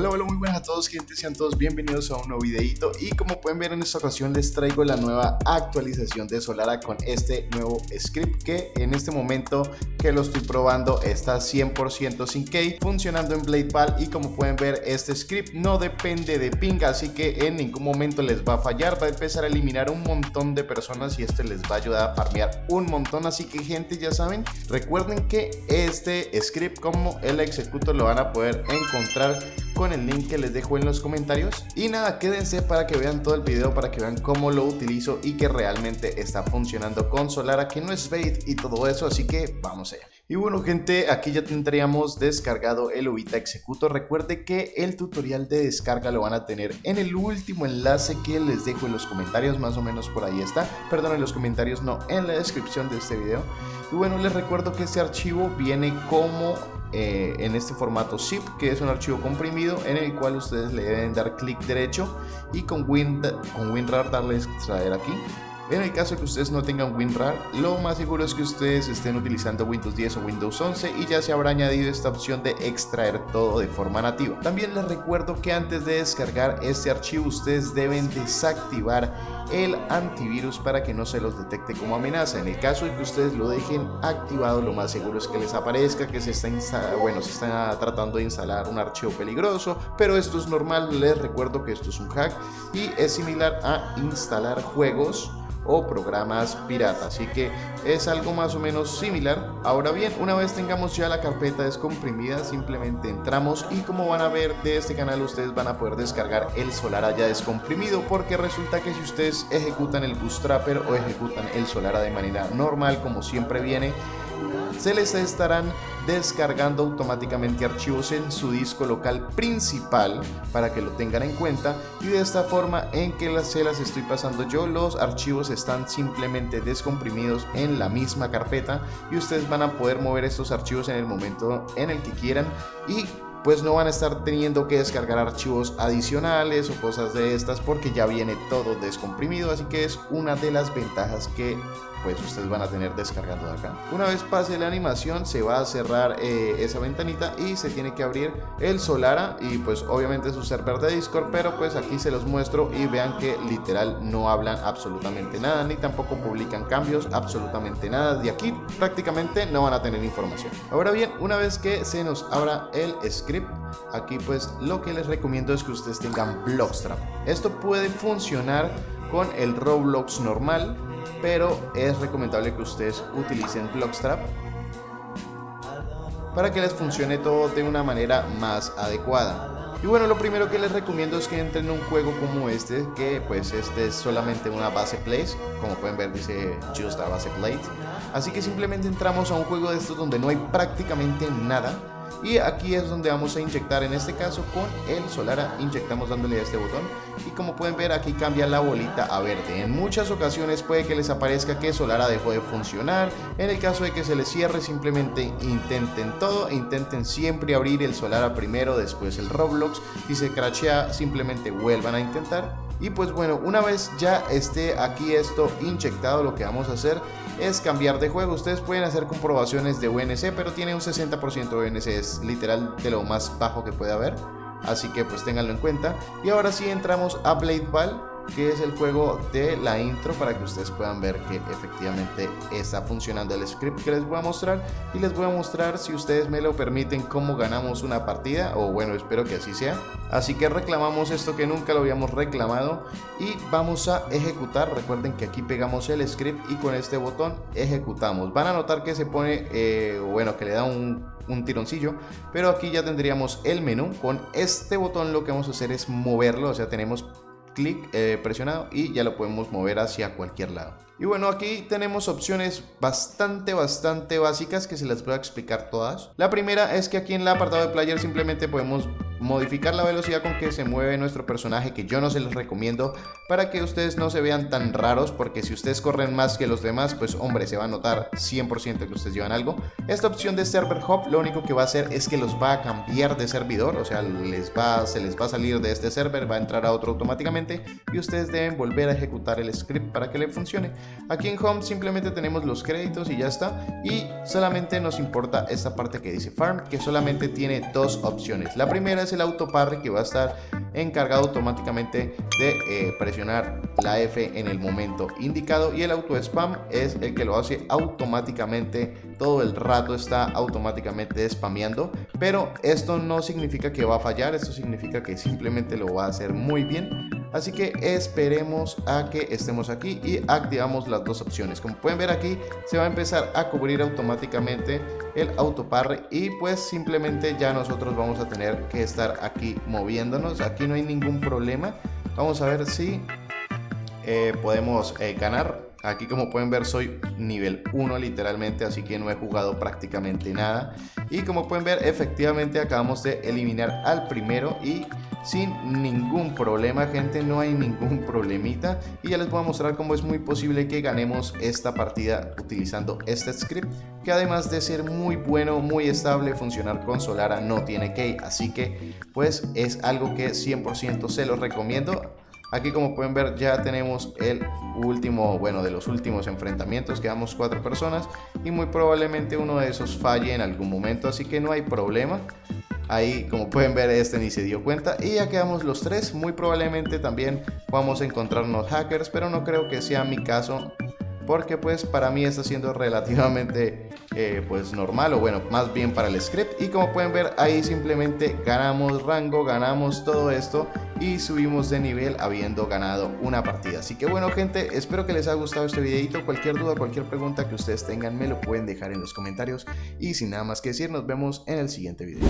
Hola, muy buenas a todos, gente, sean todos bienvenidos a un nuevo videito. Y como pueden ver, en esta ocasión les traigo la nueva actualización de Solara con este nuevo script que en este momento que lo estoy probando está 100% sin key, funcionando en BladePal. Y como pueden ver, este script no depende de ping, así que en ningún momento les va a fallar. Va a empezar a eliminar un montón de personas y este les va a ayudar a farmear un montón. Así que, gente, ya saben, recuerden que este script como el Executor lo van a poder encontrar con el link que les dejo en los comentarios. Y nada, quédense para que vean todo el video, para que vean cómo lo utilizo y que realmente está funcionando con Solara, que no es bait y todo eso. Así que vamos allá. Y bueno, gente, aquí ya tendríamos descargado el Ubita Executor. Recuerde que el tutorial de descarga lo van a tener en el último enlace que les dejo en los comentarios, más o menos por ahí está. Perdón, en los comentarios no, en la descripción de este video. Y bueno, les recuerdo que este archivo viene como en este formato zip, que es un archivo comprimido en el cual ustedes le deben dar clic derecho y con WinRAR darle a extraer aquí. En el caso de que ustedes no tengan WinRAR, lo más seguro es que ustedes estén utilizando Windows 10 o Windows 11 y ya se habrá añadido esta opción de extraer todo de forma nativa. También les recuerdo que antes de descargar este archivo ustedes deben desactivar el antivirus para que no se los detecte como amenaza. En el caso de que ustedes lo dejen activado, lo más seguro es que les aparezca que se está tratando de instalar un archivo peligroso, pero esto es normal. Les recuerdo que esto es un hack y es similar a instalar juegos o programas pirata, así que es algo más o menos similar. Ahora bien, una vez tengamos ya la carpeta descomprimida, simplemente entramos y como van a ver de este canal ustedes van a poder descargar el Solara ya descomprimido, porque resulta que si ustedes ejecutan el Bootstrapper o ejecutan el Solara de manera normal como siempre viene, se les estarán descargando automáticamente archivos en su disco local principal para que lo tengan en cuenta. Y de esta forma en que se las estoy pasando yo, los archivos están simplemente descomprimidos en la misma carpeta y ustedes van a poder mover estos archivos en el momento en el que quieran y pues no van a estar teniendo que descargar archivos adicionales o cosas de estas, porque ya viene todo descomprimido. Así que es una de las ventajas que pues ustedes van a tener descargando de acá. Una vez pase la animación se va a cerrar esa ventanita y se tiene que abrir el Solara y pues obviamente su server de Discord, pero pues aquí se los muestro y vean que literal no hablan absolutamente nada, ni tampoco publican cambios, absolutamente nada. De aquí prácticamente no van a tener información. Ahora bien, una vez que se nos abra el script, aquí pues lo que les recomiendo es que ustedes tengan Blockstrap. Esto puede funcionar con el Roblox normal, pero es recomendable que ustedes utilicen Blockstrap para que les funcione todo de una manera más adecuada. Y bueno, lo primero que les recomiendo es que entren en un juego como este, que pues este es solamente una base place. Como pueden ver dice just a base plate, así que simplemente entramos a un juego de estos donde no hay prácticamente nada. Y aquí es donde vamos a inyectar, en este caso con el Solara, inyectamos dándole a este botón y como pueden ver aquí cambia la bolita a verde. En muchas ocasiones puede que les aparezca que Solara dejó de funcionar. En el caso de que se les cierre, simplemente intenten todo, intenten siempre abrir el Solara primero, después el Roblox. Si se crashea, simplemente vuelvan a intentar. Y pues bueno, una vez ya esté aquí esto inyectado, lo que vamos a hacer es cambiar de juego. Ustedes pueden hacer comprobaciones de UNC, pero tiene un 60% de UNC, es literal de lo más bajo que puede haber, así que pues ténganlo en cuenta. Y ahora sí entramos a BladePal, que es el juego de la intro, para que ustedes puedan ver que efectivamente está funcionando el script que les voy a mostrar. Y les voy a mostrar, si ustedes me lo permiten, cómo ganamos una partida, o bueno, espero que así sea. Así que reclamamos esto que nunca lo habíamos reclamado y vamos a ejecutar. Recuerden que aquí pegamos el script y con este botón ejecutamos. Van a notar que se pone, que le da un tironcillo, pero aquí ya tendríamos el menú. Con este botón lo que vamos a hacer es moverlo, o sea, tenemos clic presionado y ya lo podemos mover hacia cualquier lado. Y bueno, aquí tenemos opciones bastante básicas que se las voy a explicar todas. La primera es que aquí en el apartado de player simplemente podemos modificar la velocidad con que se mueve nuestro personaje, que yo no se los recomiendo para que ustedes no se vean tan raros, porque si ustedes corren más que los demás, pues hombre, se va a notar 100% que ustedes llevan algo. Esta opción de Server Hop lo único que va a hacer es que los va a cambiar de servidor, o sea, se les va a salir de este server, va a entrar a otro automáticamente y ustedes deben volver a ejecutar el script para que le funcione. Aquí en Home simplemente tenemos los créditos y ya está, y solamente nos importa esta parte que dice Farm, que solamente tiene dos opciones. La primera es el auto parry, que va a estar encargado automáticamente de presionar la F en el momento indicado, y el auto spam es el que lo hace automáticamente, todo el rato está automáticamente spameando, pero esto no significa que va a fallar, esto significa que simplemente lo va a hacer muy bien. Así que esperemos a que estemos aquí y activamos las dos opciones. Como pueden ver, aquí se va a empezar a cubrir automáticamente el auto parry, y pues simplemente ya nosotros vamos a tener que estar aquí moviéndonos. Aquí no hay ningún problema. Vamos a ver si podemos ganar. Aquí, como pueden ver, soy nivel 1 literalmente, así que no he jugado prácticamente nada. Y como pueden ver, efectivamente acabamos de eliminar al primero y sin ningún problema, gente, no hay ningún problemita. Y ya les voy a mostrar cómo es muy posible que ganemos esta partida utilizando este script, que además de ser muy bueno, muy estable, funcionar con Solara, no tiene key, así que pues es algo que 100% se los recomiendo. Aquí, como pueden ver, ya tenemos el último, bueno, de los últimos enfrentamientos. Quedamos 4 personas y muy probablemente uno de esos falle en algún momento, así que no hay problema. Ahí, como pueden ver, este ni se dio cuenta y ya quedamos los 3. Muy probablemente también vamos a encontrarnos hackers, pero no creo que sea mi caso, porque pues para mí está siendo relativamente pues normal, o bueno, más bien para el script. Y como pueden ver, ahí simplemente ganamos rango, ganamos todo esto y subimos de nivel habiendo ganado una partida. Así que bueno, gente, espero que les haya gustado este videito. Cualquier duda, cualquier pregunta que ustedes tengan, me lo pueden dejar en los comentarios. Y sin nada más que decir, nos vemos en el siguiente video.